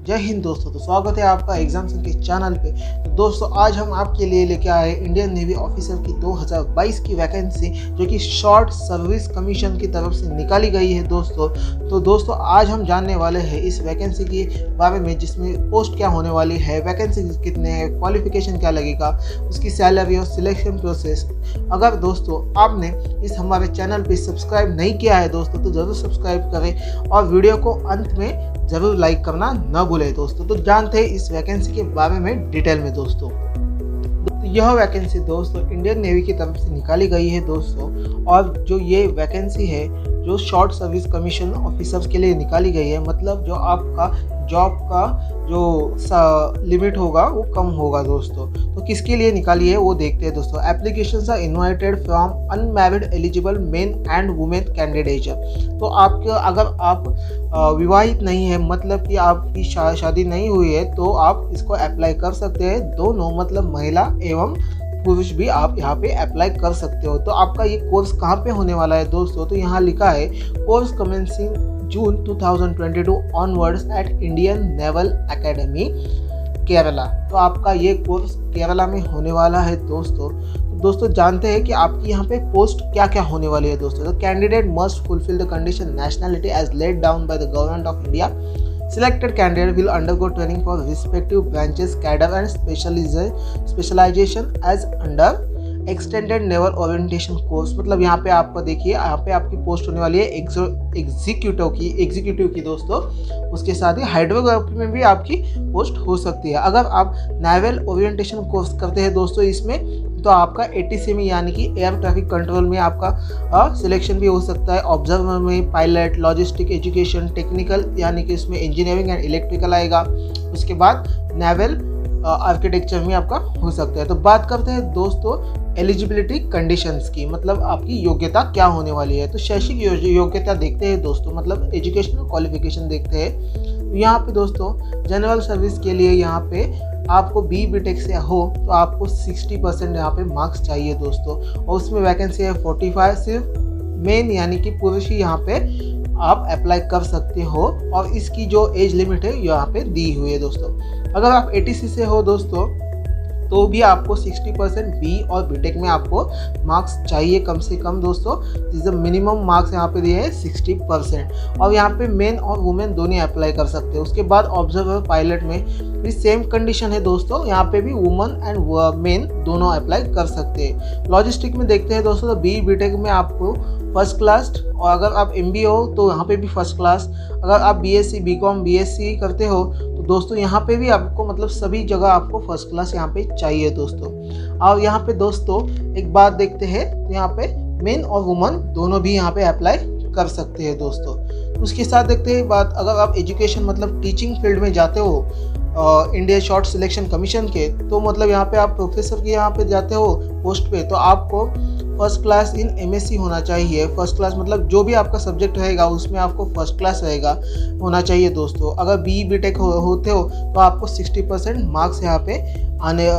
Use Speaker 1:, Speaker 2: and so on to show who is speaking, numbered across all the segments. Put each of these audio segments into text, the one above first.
Speaker 1: जय हिंद दोस्तों। तो स्वागत है आपका एग्जाम के चैनल पे। तो दोस्तों आज हम आपके लिए लेके आए इंडियन नेवी ऑफिसर की 2022 की वैकेंसी, जो कि शॉर्ट सर्विस कमीशन की तरफ से निकाली गई है दोस्तों। तो दोस्तों आज हम जानने वाले हैं इस वैकेंसी के बारे में, जिसमें पोस्ट क्या होने वाली है, वैकेंसी कितने हैं, क्वालिफिकेशन क्या लगेगा, उसकी सैलरी और सिलेक्शन प्रोसेस। अगर दोस्तों आपने इस हमारे चैनल पे सब्सक्राइब नहीं किया है दोस्तों, तो ज़रूर सब्सक्राइब करें और वीडियो को अंत में ज़रूर लाइक करना न भूलें दोस्तों। तो जानते हैं इस वैकेंसी के बारे में डिटेल में दोस्तों। तो यह वैकेंसी दोस्तों इंडियन नेवी की तरफ से निकाली गई है दोस्तों, और जो ये वैकेंसी है जो शॉर्ट सर्विस कमीशन ऑफिसर्स के लिए निकाली गई है, मतलब जो आपका जॉब का जो लिमिट होगा वो कम होगा दोस्तों। तो किसके लिए निकाली है वो देखते हैं दोस्तों। Applications are invited from unmarried eligible men and women candidate. तो आपके अगर आप विवाहित नहीं है, मतलब कि आपकी शादी नहीं हुई है, तो आप इसको अप्लाई कर सकते हैं। दोनों मतलब महिला एवं पुरुष भी आप यहाँ पे अप्लाई कर सकते हो। तो आपका ये कोर्स कहाँ पे होने वाला है दोस्तों, तो यहाँ लिखा है course commencing June 2022 onwards at Indian naval academy Kerala. तो आपका ये कोर्स केरला में होने वाला है दोस्तों। तो दोस्तों जानते हैं कि आपकी यहाँ पे पोस्ट क्या क्या होने वाली है दोस्तों। तो candidate must fulfil the condition nationality as laid down by the government of India. Selected candidate will undergo training for respective branches, cadre and specialization as under extended naval orientation course. मतलब यहाँ पे आपको देखिए, यहाँ पे आपकी post होने वाली है एग्जीक्यूटिव की दोस्तों। उसके साथ ही हाइड्रोग्राफी में भी आपकी पोस्ट हो सकती है। अगर आप नेवल ओरिएंटेशन कोर्स करते हैं दोस्तों इसमें, तो आपका ATC में यानी कि एयर ट्रैफिक कंट्रोल में आपका सिलेक्शन भी हो सकता है। ऑब्जर्वर में पायलट, लॉजिस्टिक, एजुकेशन, टेक्निकल यानी कि इसमें इंजीनियरिंग एंड इलेक्ट्रिकल आएगा। उसके बाद नेवल आर्किटेक्चर में आपका हो सकता है। तो बात करते हैं दोस्तों एलिजिबिलिटी कंडीशंस की, मतलब आपकी योग्यता क्या होने वाली है। तो शैक्षिक योग्यता देखते हैं दोस्तों, मतलब एजुकेशनल क्वालिफिकेशन देखते हैं। तो यहाँ पे दोस्तों जनरल सर्विस के लिए यहाँ पे आपको BTech से हो तो आपको 60% यहाँ पे मार्क्स चाहिए दोस्तों, और उसमें वैकेंसी है 45। सिर्फ मेन यानी कि पुरुष ही यहाँ पे आप अप्लाई कर सकते हो, और इसकी जो एज लिमिट है यहाँ पे दी हुई है दोस्तों। अगर आप ATC से हो दोस्तों, तो भी आपको 60% B और BTech में आपको मार्क्स चाहिए कम से कम दोस्तों। जिस मिनिमम मार्क्स यहाँ पे दिए हैं 60%, और यहाँ पे मेन और वुमेन दोनों अप्लाई कर सकते हैं। उसके बाद ऑब्जर्वर पायलट में भी सेम कंडीशन है दोस्तों, यहाँ पे भी वुमेन एंड मेन दोनों अप्लाई कर सकते हैं। लॉजिस्टिक में देखते हैं दोस्तों, तो B BTech में आपको फर्स्ट क्लास, और अगर आप MBA हो तो यहाँ पे भी फर्स्ट क्लास। अगर आप BSc BCom BSc करते हो तो दोस्तों यहाँ पे भी आपको मतलब सभी जगह आपको फर्स्ट क्लास यहाँ पे चाहिए दोस्तों। और यहाँ पे दोस्तों एक बात देखते हैं, तो यहाँ पे मेन और वुमन दोनों भी यहाँ पे अप्लाई कर सकते हैं दोस्तों। उसके साथ देखते हैं बात, अगर आप एजुकेशन मतलब टीचिंग फील्ड में जाते हो इंडिया शॉर्ट सिलेक्शन कमीशन के, तो मतलब यहाँ पे आप प्रोफेसर के यहाँ पे जाते हो पोस्ट पे, तो आपको फर्स्ट क्लास इन MSc होना चाहिए। फर्स्ट क्लास मतलब जो भी आपका सब्जेक्ट रहेगा उसमें आपको फर्स्ट क्लास रहेगा होना चाहिए दोस्तों। अगर B BTech होते हो तो आपको 60% मार्क्स यहाँ पे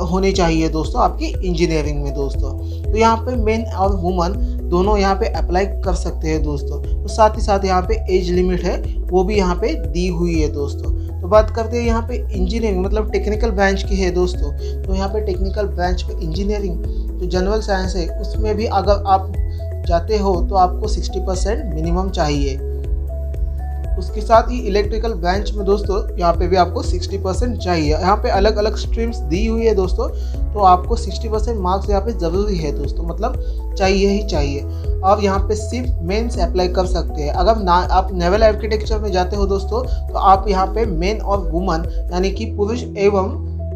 Speaker 1: होने चाहिए दोस्तों आपकी इंजीनियरिंग में दोस्तों। तो यहाँ पे मेन और वुमन दोनों यहाँ पे अप्लाई कर सकते हैं दोस्तों। तो साथ ही साथ यहाँ पे एज लिमिट है वो भी यहाँ पे दी हुई है दोस्तों। तो बात करते हैं यहाँ पे इंजीनियरिंग मतलब टेक्निकल ब्रांच की है दोस्तों। तो यहाँ पे टेक्निकल ब्रांच पे इंजीनियरिंग जो जनरल साइंस है उसमें भी अगर आप जाते हो तो आपको 60% मिनिमम चाहिए। उसके साथ ही इलेक्ट्रिकल ब्रांच में दोस्तों यहाँ पे भी आपको 60% चाहिए। यहाँ पे अलग अलग स्ट्रीम्स दी हुई है दोस्तों, तो आपको 60% मार्क्स यहाँ पे ज़रूरी है दोस्तों, मतलब चाहिए ही चाहिए। और यहाँ पे सिर्फ मेंस अप्लाई कर सकते हैं। अगर आप नेवल आर्किटेक्चर में जाते हो दोस्तों, तो आप यहाँ पे मेन और वुमन यानी कि पुरुष एवं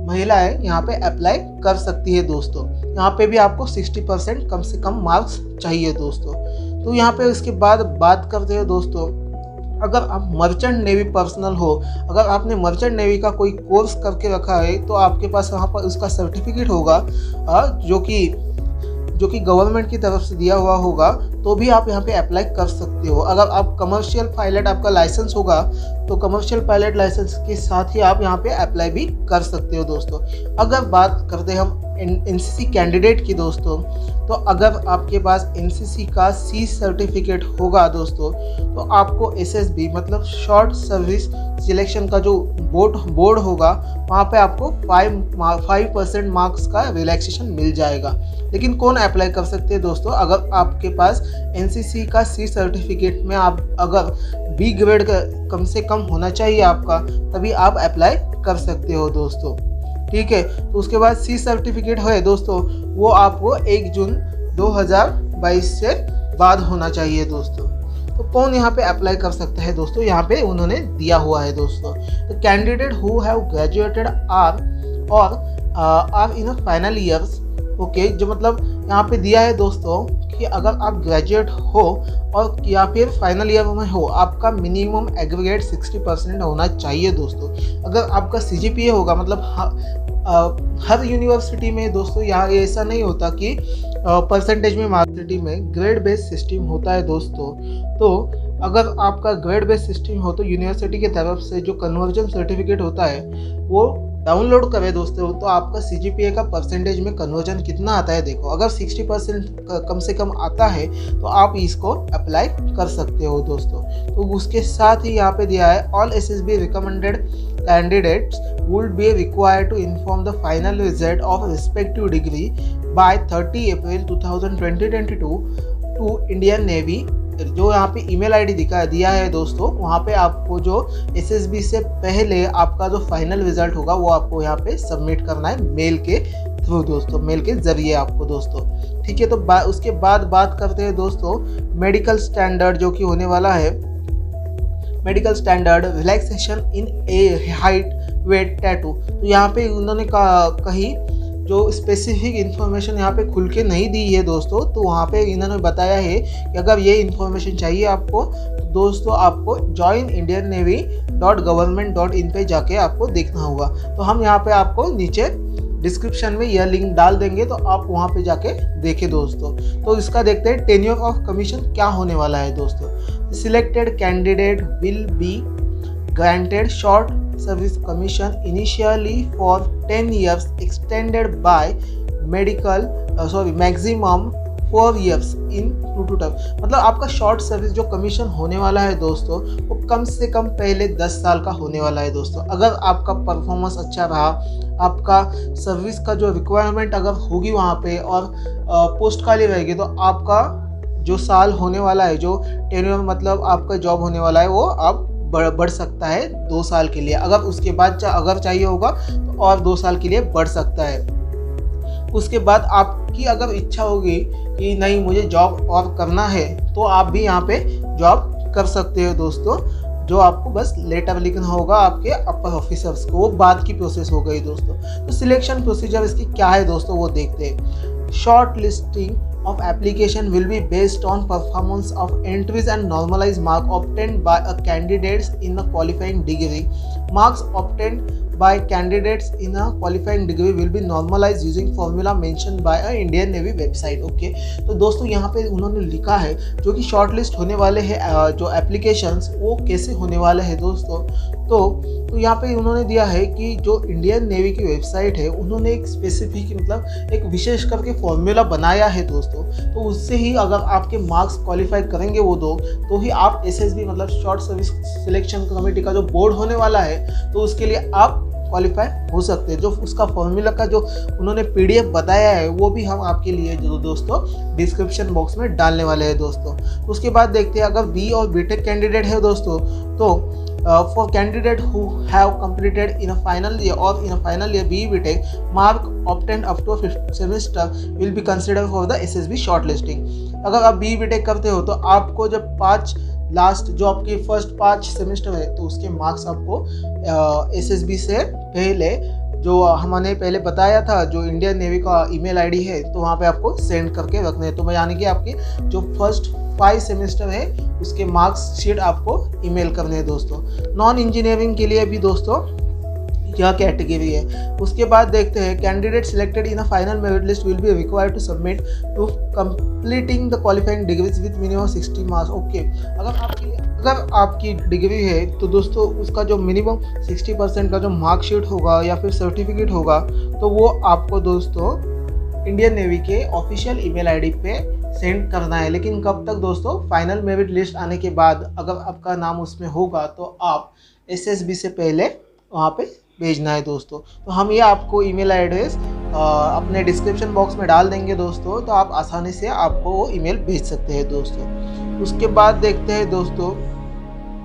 Speaker 1: महिलाएं यहाँ पे अप्लाई कर सकती है दोस्तों। यहाँ पे भी आपको 60% कम से कम मार्क्स चाहिए दोस्तों। तो यहाँ पे उसके बाद बात करते हैं दोस्तों, अगर आप मर्चेंट नेवी पर्सनल हो, अगर आपने मर्चेंट नेवी का कोई कोर्स करके रखा है, तो आपके पास वहाँ पर उसका सर्टिफिकेट होगा जो कि गवर्नमेंट की तरफ से दिया हुआ होगा। तो भी आप यहाँ पे अप्लाई कर सकते हो। अगर आप कमर्शियल पायलट आपका लाइसेंस होगा तो कमर्शियल पायलट लाइसेंस के साथ ही आप यहाँ पे अप्लाई भी कर सकते हो दोस्तों। अगर बात करते हैं हम एनसीसी कैंडिडेट की दोस्तों, तो अगर आपके पास एनसीसी का सी सर्टिफिकेट होगा दोस्तों, तो आपको एसएसबी मतलब शॉर्ट सर्विस सिलेक्शन का जो बोर्ड होगा वहाँ पे आपको 5% मार्क्स का रिलैक्सेशन मिल जाएगा। लेकिन कौन अप्लाई कर सकते हैं दोस्तों? अगर आपके पास एनसीसी का सी सर्टिफिकेट में आप अगर बी ग्रेड का कम से कम होना चाहिए आपका, तभी आप अप्लाई कर सकते हो दोस्तों। ठीक है, तो उसके बाद सी सर्टिफिकेट है दोस्तों, वो आपको 1 जून 2022 से बाद होना चाहिए दोस्तों। तो कौन यहाँ पे अप्लाई कर सकता है दोस्तों? यहाँ पे उन्होंने दिया हुआ है दोस्तों, the candidate who have graduated are in final years. Okay, जो मतलब यहाँ पे दिया है दोस्तों कि अगर आप ग्रेजुएट हो और या फिर फाइनल ईयर में हो, आपका मिनिमम एग्रीगेट 60% होना चाहिए दोस्तों। अगर आपका CGPA होगा, मतलब हर यूनिवर्सिटी में दोस्तों यहाँ ऐसा नहीं होता कि परसेंटेज में मार्क्सिटी में ग्रेड बेस्ड सिस्टम होता है दोस्तों। तो अगर आपका ग्रेड बेस्ड सिस्टम हो तो यूनिवर्सिटी की तरफ से जो कन्वर्जन सर्टिफिकेट होता है वो डाउनलोड करें दोस्तों, तो आपका CGPA का परसेंटेज में कन्वर्जन कितना आता है देखो। अगर 60% कम से कम आता है तो आप इसको अप्लाई कर सकते हो दोस्तों। तो उसके साथ ही यहाँ पे दिया है all SSB recommended candidates would be required to inform the final result of respective degree by 30 April 2022 to Indian navy. जो यहाँ पे ईमेल आईडी दिया है दोस्तों, वहाँ पे आपको जो SSB से पहले आपका जो फाइनल रिजल्ट होगा वो आपको यहाँ पे सबमिट करना है मेल के थ्रू दोस्तों, मेल के जरिए आपको दोस्तों। ठीक है, तो उसके बाद बात करते हैं दोस्तों मेडिकल स्टैंडर्ड जो कि होने वाला है। मेडिकल स्टैंडर्ड रिलैक्सेशन इन ए हाइट वेट टैटू। तो यहाँ पे उन्होंने कहीं जो स्पेसिफिक इन्फॉर्मेशन यहाँ पे खुल के नहीं दी है दोस्तों, तो वहाँ पे इन्होंने बताया है कि अगर ये इन्फॉर्मेशन चाहिए आपको तो दोस्तों आपको joinindiannavy.government.in पे जाके आपको देखना होगा। तो हम यहाँ पे आपको नीचे डिस्क्रिप्शन में यह लिंक डाल देंगे, तो आप वहाँ पे जाके देखें दोस्तों। तो इसका देखते हैं टेन्योर ऑफ कमीशन क्या होने वाला है दोस्तों। Selected candidate will be granted short service commission initially for 10 years extended by maximum 4 years in 2 term। मतलब आपका शॉर्ट सर्विस जो कमीशन होने वाला है दोस्तों वो कम से कम पहले 10 साल का होने वाला है दोस्तों। अगर आपका परफॉर्मेंस अच्छा रहा, आपका सर्विस का जो रिक्वायरमेंट अगर होगी वहाँ पे और पोस्ट खाली रहेगी, तो आपका जो साल होने वाला है, जो टेन्योर मतलब आपका जॉब होने वाला है, वो आप बढ़ सकता है 2 साल के लिए। अगर उसके बाद अगर चाहिए होगा तो और 2 साल के लिए बढ़ सकता है। उसके बाद आपकी अगर इच्छा होगी कि नहीं मुझे जॉब और करना है, तो आप भी यहाँ पे जॉब कर सकते हो दोस्तों। जो आपको बस लेटर लिखना होगा आपके अपर ऑफिसर्स को, वो बाद की प्रोसेस हो गई दोस्तों। तो सिलेक्शन प्रोसीजर इसकी क्या है दोस्तों, वो देखते हैं। Short listing of application will be based on performance of entries and normalized mark obtained by a candidates in a qualifying degree. Marks obtained by candidates in a qualifying degree will be normalized using formula mentioned by a Indian Navy website. Okay, तो दोस्तों यहाँ पे उन्होंने लिखा है जो कि short list होने वाले हैं जो एप्लीकेशंस वो कैसे होने वाले हैं दोस्तों। तो यहाँ पे उन्होंने दिया है कि जो इंडियन नेवी की वेबसाइट है उन्होंने एक स्पेसिफिक मतलब एक विशेष करके फॉर्मूला बनाया है दोस्तों। तो उससे ही अगर आपके मार्क्स क्वालिफाई करेंगे वो दो, तो ही आप SSB मतलब शॉर्ट सर्विस सिलेक्शन कमेटी का जो बोर्ड होने वाला है तो उसके लिए आप क्वालिफाई हो सकते हैं। जो उसका फॉर्मूला का जो उन्होंने PDF बताया है वो भी हम आपके लिए जो दोस्तों डिस्क्रिप्शन बॉक्स में डालने वाले हैं दोस्तों। उसके बाद देखते हैं अगर B और BTech कैंडिडेट है दोस्तों, तो for candidate who have completed in a final year or in a final year BE BTech, mark obtained up to a 5th semester will be considered for the SSB shortlisting। अगर आप BE BTech करते हो तो आपको जब 5 last जो आपके first 5 semester है तो उसके मार्क्स आपको SSB से पहले जो हमने पहले बताया था जो इंडियन नेवी का ईमेल आईडी है, तो वहाँ पे आपको सेंड करके रखने हैं। तो यानी कि आपकी जो फर्स्ट 5 सेमेस्टर है उसके मार्क्स शीट आपको ईमेल करने हैं दोस्तों। नॉन इंजीनियरिंग के लिए भी दोस्तों क्या कैटेगरी है। उसके बाद देखते हैं candidate selected in a final merit list will be required to submit to completing the qualifying degrees with minimum 60 marks. Okay, अगर आपकी डिग्री है तो दोस्तों उसका जो मिनिमम 60% का जो मार्कशीट होगा या फिर सर्टिफिकेट होगा तो वो आपको दोस्तों इंडियन नेवी के ऑफिशियल ईमेल आईडी पे सेंड करना है। लेकिन कब तक दोस्तों, फाइनल मेरिट लिस्ट आने के बाद अगर आपका नाम उसमें होगा तो आप एसएसबी से पहले वहाँ पे भेजना है दोस्तों। तो हम ये आपको ईमेल एड्रेस अपने डिस्क्रिप्शन बॉक्स में डाल देंगे दोस्तों, तो आप आसानी से आपको वो ईमेल भेज सकते हैं दोस्तों। उसके बाद देखते हैं दोस्तों,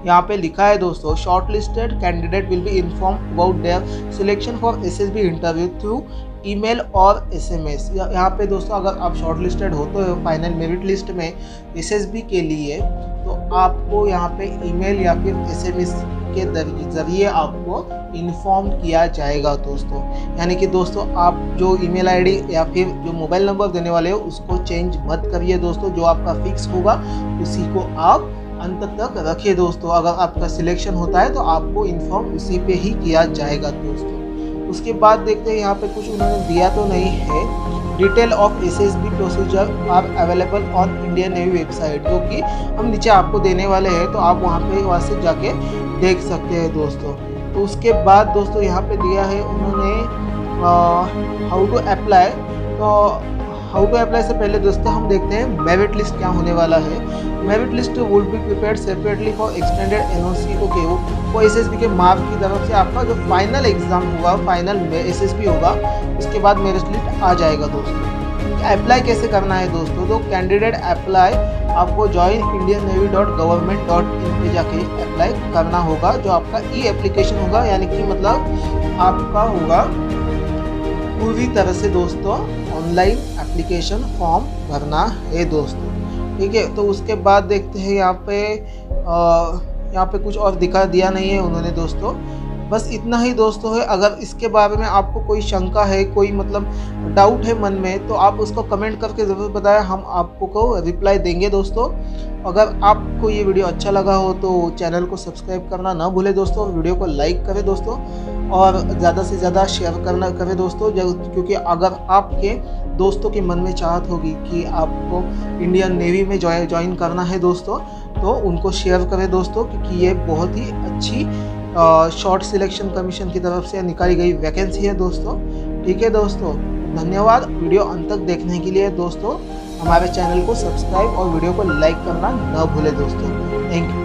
Speaker 1: यहाँ पे लिखा है दोस्तों short listed candidate will be inform about their selection for SSB interview through email और एसएमएस। यहाँ पे दोस्तों अगर आप शॉर्ट लिस्टेड होते हो फाइनल मेरिट लिस्ट में एसएसबी के लिए तो आपको यहाँ पे ईमेल या फिर एसएमएस के ज़रिए आपको इन्फॉर्म किया जाएगा दोस्तों। यानी कि दोस्तों आप जो ईमेल आईडी या फिर जो मोबाइल नंबर देने वाले हो उसको चेंज मत करिए दोस्तों, जो आपका फिक्स होगा उसी को आप अंत तक रखिए दोस्तों। अगर आपका सिलेक्शन होता है तो आपको इन्फॉर्म उसी पे ही किया जाएगा दोस्तों। उसके बाद देखते हैं यहाँ पे कुछ उन्होंने दिया तो नहीं है। Detail of SSB procedure are available on Indian navy website, जो कि हम नीचे आपको देने वाले हैं, तो आप वहाँ से जाके देख सकते हैं दोस्तों। तो उसके बाद दोस्तों यहाँ पे दिया है उन्होंने हाउ टू अप्लाई। तो हाउ टू अप्लाई से पहले दोस्तों हम देखते हैं मेरिट लिस्ट क्या होने वाला है। Merit list would be prepared separately for extended NOC. Okay, वो एसएसबी के मार्क की तरफ से आपका जो फाइनल एग्जाम होगा, फाइनल एसएसबी होगा, उसके बाद मेरिट लिस्ट आ जाएगा दोस्तों। अप्लाई कैसे करना है दोस्तों, तो कैंडिडेट अप्लाई आपको joinindiannavy.government.in पे जाके अप्लाई करना होगा, जो आपका ई एप्लीकेशन होगा, यानी कि मतलब आपका होगा पूरी तरह से दोस्तों ऑनलाइन एप्लीकेशन फॉर्म भरना है दोस्तों। ठीक है, तो उसके बाद देखते हैं यहाँ पे कुछ और दिया नहीं है उन्होंने दोस्तों, बस इतना ही दोस्तों है। अगर इसके बारे में आपको कोई शंका है, कोई मतलब डाउट है मन में, तो आप उसको कमेंट करके ज़रूर बताएं, हम आपको रिप्लाई देंगे दोस्तों। अगर आपको ये वीडियो अच्छा लगा हो तो चैनल को सब्सक्राइब करना ना भूलें दोस्तों, वीडियो को लाइक करें दोस्तों और ज़्यादा से ज़्यादा शेयर करें दोस्तों, क्योंकि अगर आपके दोस्तों के मन में चाहत होगी कि आपको इंडियन नेवी में ज्वाइन करना है दोस्तों, तो उनको शेयर करें दोस्तों, क्योंकि ये बहुत ही अच्छी शॉर्ट सिलेक्शन कमीशन की तरफ से निकाली गई वैकेंसी है दोस्तों। ठीक है दोस्तों, धन्यवाद वीडियो अंत तक देखने के लिए दोस्तों। हमारे चैनल को सब्सक्राइब और वीडियो को लाइक करना न भूलें दोस्तों। Thank you.